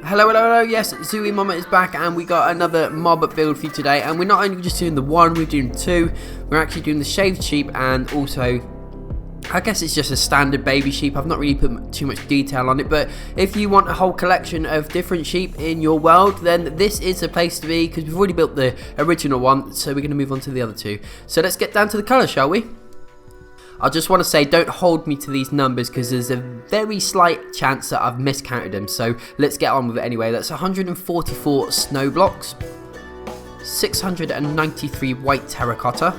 Hello, yes, zu-wii-mama is back and we got another mob build for you today, and we're not only just doing the one, we're doing two. We're actually doing the shaved sheep and also, I guess it's just a standard baby sheep. I've not really put too much detail on it, but if you want a whole collection of different sheep in your world, then this is the place to be, because we've already built the original one, so we're going to move on to the other two. So let's get down to the colours, shall we? I just want to say, don't hold me to these numbers because there's a very slight chance that I've miscounted them. So let's get on with it anyway. That's 144 snow blocks, 693 white terracotta,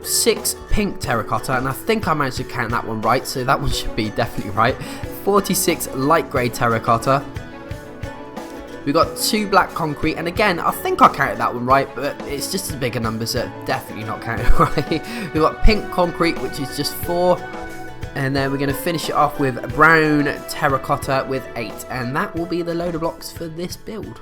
6 pink terracotta, and I think I managed to count that one right, so that one should be definitely right. 46 light grey terracotta. We've got 2 black concrete, and again, I think I counted that one right, but it's just as bigger numbers, so definitely not counted right. We've got pink concrete, which is just 4, and then we're going to finish it off with brown terracotta with 8, and that will be the load of blocks for this build.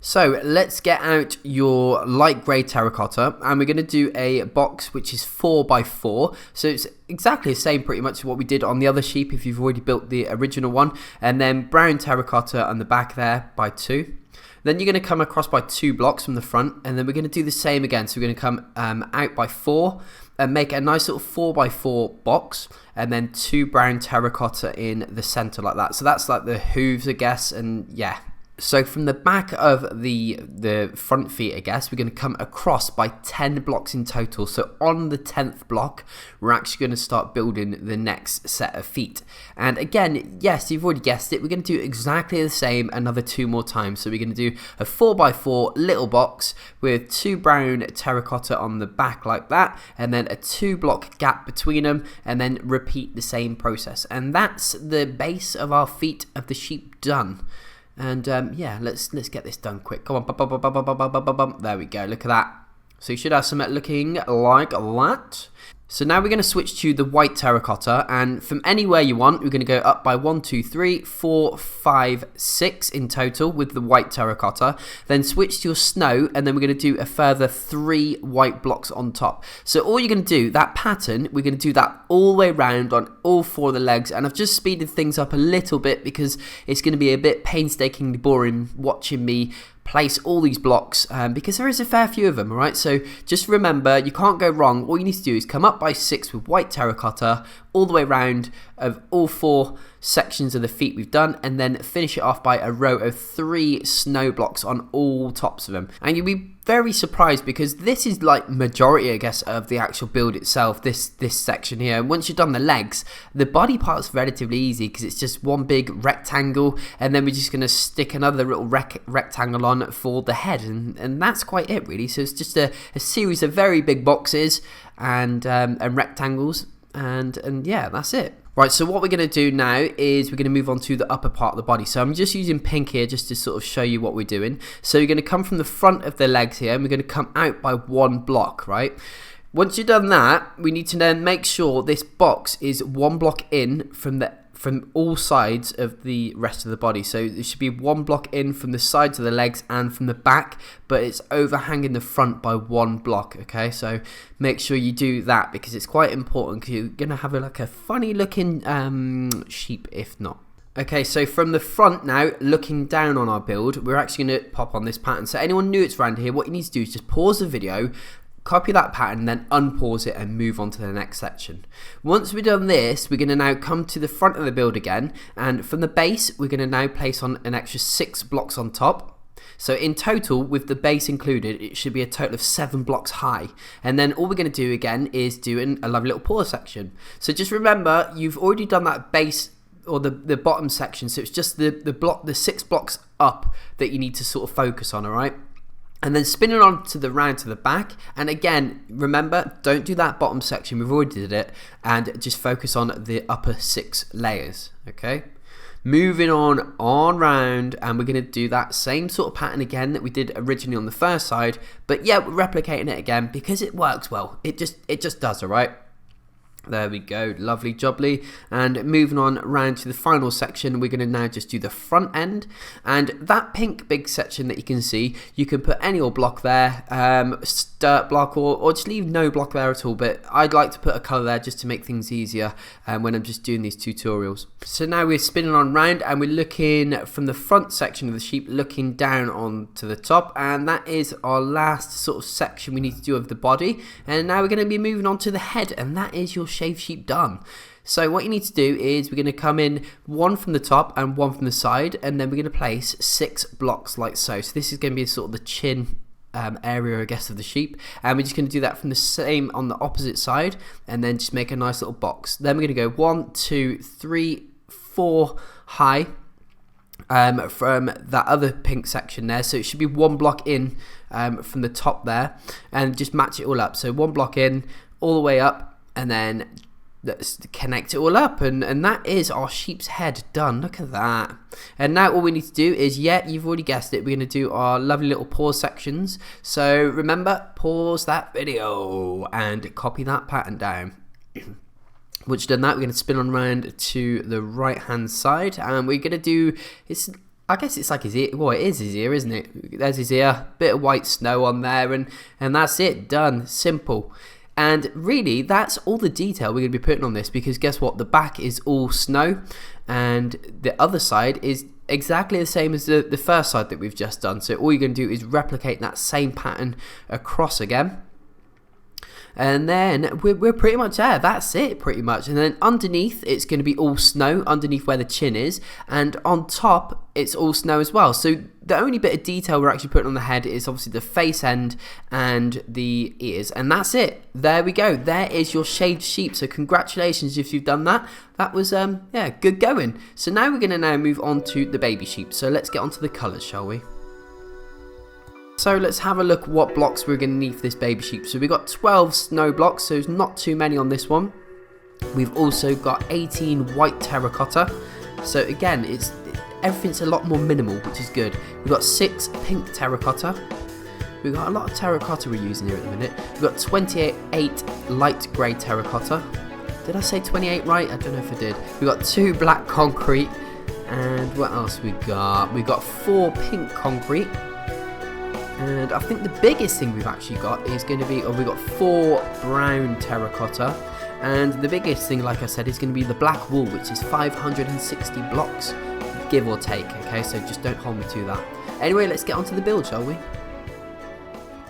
So let's get out your light grey terracotta, and we're going to do a box which is 4x4, so it's exactly the same pretty much what we did on the other sheep if you've already built the original one, and then brown terracotta on the back there by 2. Then you're going to come across by 2 blocks from the front, and then we're going to do the same again, so we're going to come out by 4 and make a nice little 4x4 box, and then 2 brown terracotta in the centre like that. So that's like the hooves, I guess, and yeah. So from the back of the front feet, I guess, we're going to come across by 10 blocks in total. So on the 10th block, we're actually going to start building the next set of feet. And again, yes, you've already guessed it, we're going to do exactly the same another 2 more times. So we're going to do a 4x4 little box with 2 brown terracotta on the back like that, and then a 2 block gap between them, and then repeat the same process. And that's the base of our feet of the sheep done. And yeah, let's get this done quick. Come on, there we go. Look at that. So you should have something looking like that. So now we're going to switch to the white terracotta, and from anywhere you want, we're going to go up by 1, 2, 3, 4, 5, 6 in total with the white terracotta. Then switch to your snow, and then we're going to do a further 3 white blocks on top. So all you're going to do, that pattern, we're going to do that all the way around on all 4 of the legs, and I've just speeded things up a little bit because it's going to be a bit painstakingly boring watching me place all these blocks, because there is a fair few of them, alright? So just remember, you can't go wrong. All you need to do is come up by 6 with white terracotta all the way around of all 4 sections of the feet we've done, and then finish it off by a row of 3 snow blocks on all tops of them. And you'll be very surprised because this is like majority, I guess, of the actual build itself, this section here. And once you've done the legs, the body part's relatively easy because it's just one big rectangle, and then we're just going to stick another little rectangle on for the head, and that's quite it really. So it's just a series of very big boxes and rectangles, and yeah, that's it. Right, so what we're going to do now is we're going to move on to the upper part of the body. So I'm just using pink here just to sort of show you what we're doing. So you're going to come from the front of the legs here, and we're going to come out by 1 block, right? Once you've done that, we need to then make sure this box is 1 block in from all sides of the rest of the body. So there should be 1 block in from the sides of the legs and from the back, but it's overhanging the front by 1 block, okay? So make sure you do that because it's quite important, because you're going to have like a funny looking sheep if not. Okay, so from the front now, looking down on our build, we're actually going to pop on this pattern. So anyone new that's around here, what you need to do is just pause the video, copy that pattern, then unpause it and move on to the next section. Once we've done this, we're going to now come to the front of the build again, and from the base we're going to now place on an extra 6 blocks on top. So in total, with the base included, it should be a total of 7 blocks high. And then all we're going to do again is do a lovely little pause section. So just remember, you've already done that base or the bottom section, so it's just the 6 blocks up that you need to sort of focus on, alright? And then spin it on to the round to the back, and again, remember, don't do that bottom section, we've already did it, and just focus on the upper 6 layers, okay? Moving on round, and we're going to do that same sort of pattern again that we did originally on the first side, but yeah, we're replicating it again because it works well, it just does, alright? There we go, lovely jubbly. And moving on around to the final section, we're going to now just do the front end. And that pink big section that you can see, you can put any old block there, dirt block, or just leave no block there at all. But I'd like to put a colour there just to make things easier when I'm just doing these tutorials. So now we're spinning on round and we're looking from the front section of the sheep, looking down onto the top. And that is our last sort of section we need to do of the body. And now we're going to be moving on to the head, and that is your shaved sheep done. So what you need to do is we're going to come in one from the top and one from the side, and then we're going to place 6 blocks like so. So this is going to be sort of the chin area, I guess, of the sheep, and we're just going to do that from the same on the opposite side, and then just make a nice little box. Then we're going to go 1, 2, 3, 4 high from that other pink section there, so it should be 1 block in from the top there, and just match it all up. So 1 block in all the way up, and then let's connect it all up, and that is our sheep's head done. Look at that. And now all we need to do is, yeah, you've already guessed it, we're going to do our lovely little pause sections. So remember, pause that video and copy that pattern down. Once you've done that, we're going to spin on around to the right hand side, and we're going to do, I guess it's like his ear. Well, it is his ear, isn't it? There's his ear, bit of white snow on there, and that's it, done, simple. And really, that's all the detail we're going to be putting on this, because guess what? The back is all snow, and the other side is exactly the same as the first side that we've just done. So all you're going to do is replicate that same pattern across again. And then we're pretty much there. That's it, pretty much. And then underneath, it's going to be all snow, underneath where the chin is. And on top, it's all snow as well. So the only bit of detail we're actually putting on the head is obviously the face end and the ears. And that's it. There we go. There is your shaved sheep. So congratulations if you've done that. That was, yeah, good going. So now we're going to now move on to the baby sheep. So let's get onto the colours, shall we? So let's have a look what blocks we're going to need for this baby sheep. So we've got 12 snow blocks, so there's not too many on this one. We've also got 18 white terracotta. So again, everything's a lot more minimal, which is good. We've got 6 pink terracotta. We've got a lot of terracotta we're using here at the minute. We've got 28 light grey terracotta. Did I say 28 right? I don't know if I did. We've got 2 black concrete. And what else we got? We've got 4 pink concrete. And I think the biggest thing we've actually got is going to be, we've got 4 brown terracotta. And the biggest thing, like I said, is going to be the black wool, which is 560 blocks, give or take. Okay, so just don't hold me to that. Anyway, let's get onto the build, shall we?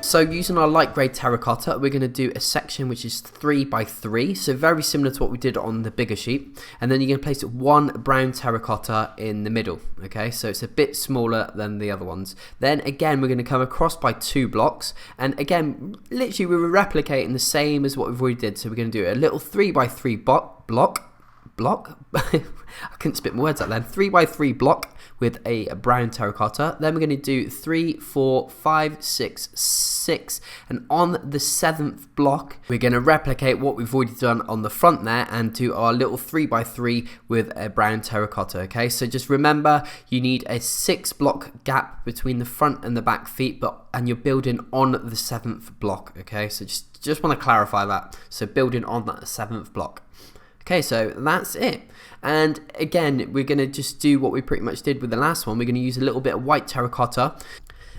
So using our light grey terracotta, we're going to do a section which is 3 by 3, so very similar to what we did on the bigger sheep. And then you're going to place 1 brown terracotta in the middle, okay, so it's a bit smaller than the other ones. Then again, we're going to come across by 2 blocks, and again, literally we were replicating the same as what we've already did. So we're going to do a little 3 by 3 block. I couldn't spit my words out then. 3 by 3 block with a brown terracotta. Then we're going to do 3, 4, 5, 6, 6, and on the 7th block we're going to replicate what we've already done on the front there and do our little 3 by 3 with a brown terracotta. Okay, so just remember you need a 6 block gap between the front and the back feet, and you're building on the 7th block. Okay, so just want to clarify that. So building on that 7th block. Okay, so that's it. And again, we're going to just do what we pretty much did with the last one. We're going to use a little bit of white terracotta,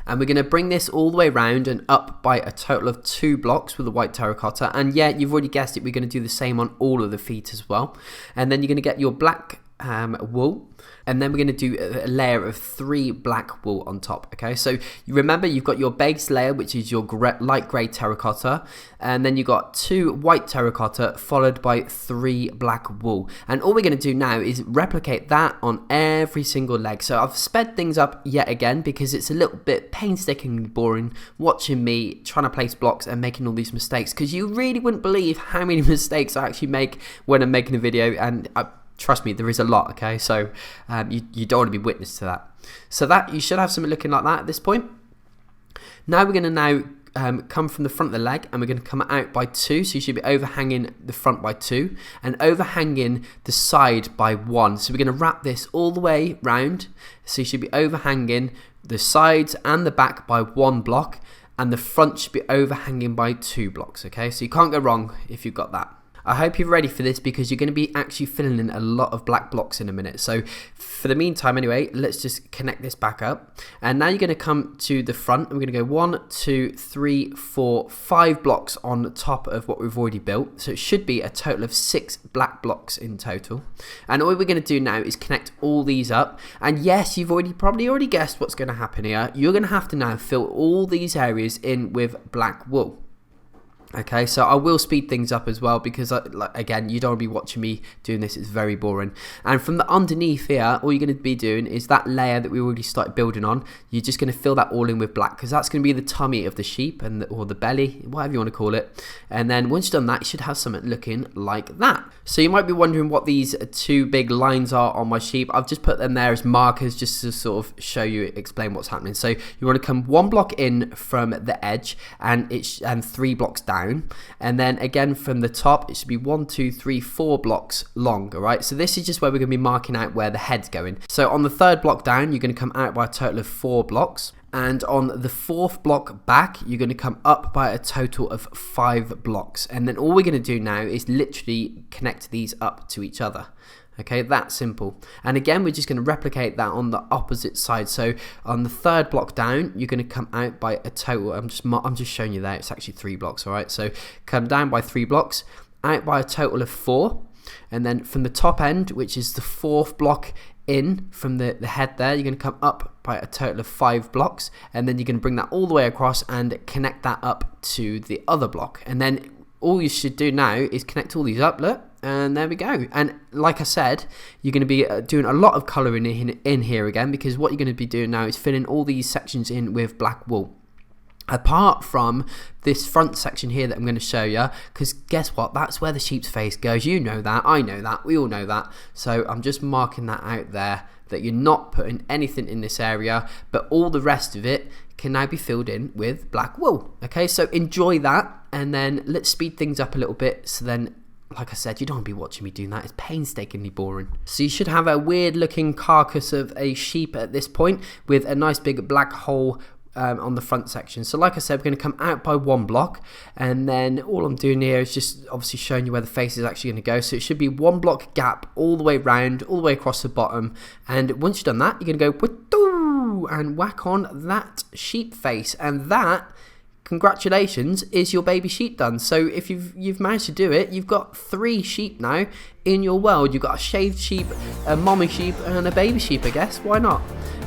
and we're going to bring this all the way around and up by a total of 2 blocks with the white terracotta. And yeah, you've already guessed it, we're going to do the same on all of the feet as well. And then you're going to get your black wool, and then we're going to do a layer of 3 black wool on top. Okay, so you remember you've got your base layer, which is your light grey terracotta, and then you've got 2 white terracotta followed by 3 black wool. And all we're going to do now is replicate that on every single leg. So I've sped things up yet again because it's a little bit painstakingly boring watching me trying to place blocks and making all these mistakes, because you really wouldn't believe how many mistakes I actually make when I'm making a video, and trust me, there is a lot, okay? So you don't want to be witness to that. So that you should have something looking like that at this point. Now we're going to come from the front of the leg, and we're going to come out by 2. So you should be overhanging the front by 2 and overhanging the side by 1. So we're going to wrap this all the way round. So you should be overhanging the sides and the back by 1 block, and the front should be overhanging by 2 blocks, okay? So you can't go wrong if you've got that. I hope you're ready for this because you're going to be actually filling in a lot of black blocks in a minute. So for the meantime anyway, let's just connect this back up. And now you're going to come to the front and we're going to go 1, 2, 3, 4, 5 blocks on top of what we've already built. So it should be a total of 6 black blocks in total. And all we're going to do now is connect all these up. And yes, you've probably already guessed what's going to happen here. You're going to have to now fill all these areas in with black wool. Okay, so I will speed things up as well because, again, you don't want to be watching me doing this. It's very boring. And from the underneath here, all you're going to be doing is that layer that we already started building on. You're just going to fill that all in with black because that's going to be the tummy of the sheep or the belly, whatever you want to call it. And then once you've done that, you should have something looking like that. So you might be wondering what these 2 big lines are on my sheep. I've just put them there as markers just to sort of show you, explain what's happening. So you want to come 1 block in from the edge and 3 blocks down. And then again from the top it should be 1, 2, 3, 4 blocks long. All right, so this is just where we're going to be marking out where the head's going. So on the 3rd block down you're going to come out by a total of 4 blocks, and on the 4th block back you're going to come up by a total of 5 blocks. And then all we're going to do now is literally connect these up to each other. Okay, that's simple. And again, we're just going to replicate that on the opposite side. So on the 3rd block down, you're going to come out by a total. I'm just showing you there. It's actually 3 blocks. All right, so come down by 3 blocks, out by a total of 4, and then from the top end, which is the 4th block in from the head there, you're going to come up by a total of 5 blocks, and then you're going to bring that all the way across and connect that up to the other block. And then all you should do now is connect all these up, look, and there we go. And like I said, you're going to be doing a lot of colouring in here again, because what you're going to be doing now is filling all these sections in with black wool. Apart from this front section here that I'm going to show you, because guess what, that's where the sheep's face goes. You know that, I know that, we all know that. So I'm just marking that out there, that you're not putting anything in this area, but all the rest of it can now be filled in with black wool. Okay, so enjoy that, and then let's speed things up a little bit. So then, like I said, you don't want to be watching me doing that. It's painstakingly boring. So you should have a weird looking carcass of a sheep at this point with a nice big black hole on the front section. So like I said, we're going to come out by 1 block, and then all I'm doing here is just obviously showing you where the face is actually going to go. So it should be 1 block gap all the way round, all the way across the bottom. And once you've done that, you're going to go and whack on that sheep face, and that, congratulations, is your baby sheep done. So if you've managed to do it, you've got 3 sheep now in your world. You've got a shaved sheep, a mommy sheep, and a baby sheep, I guess. Why not?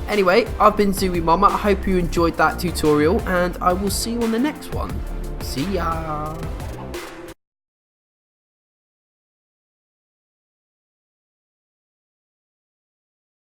Anyway, I've been zu-wii-mama. I hope you enjoyed that tutorial, and I will see you on the next one. See ya!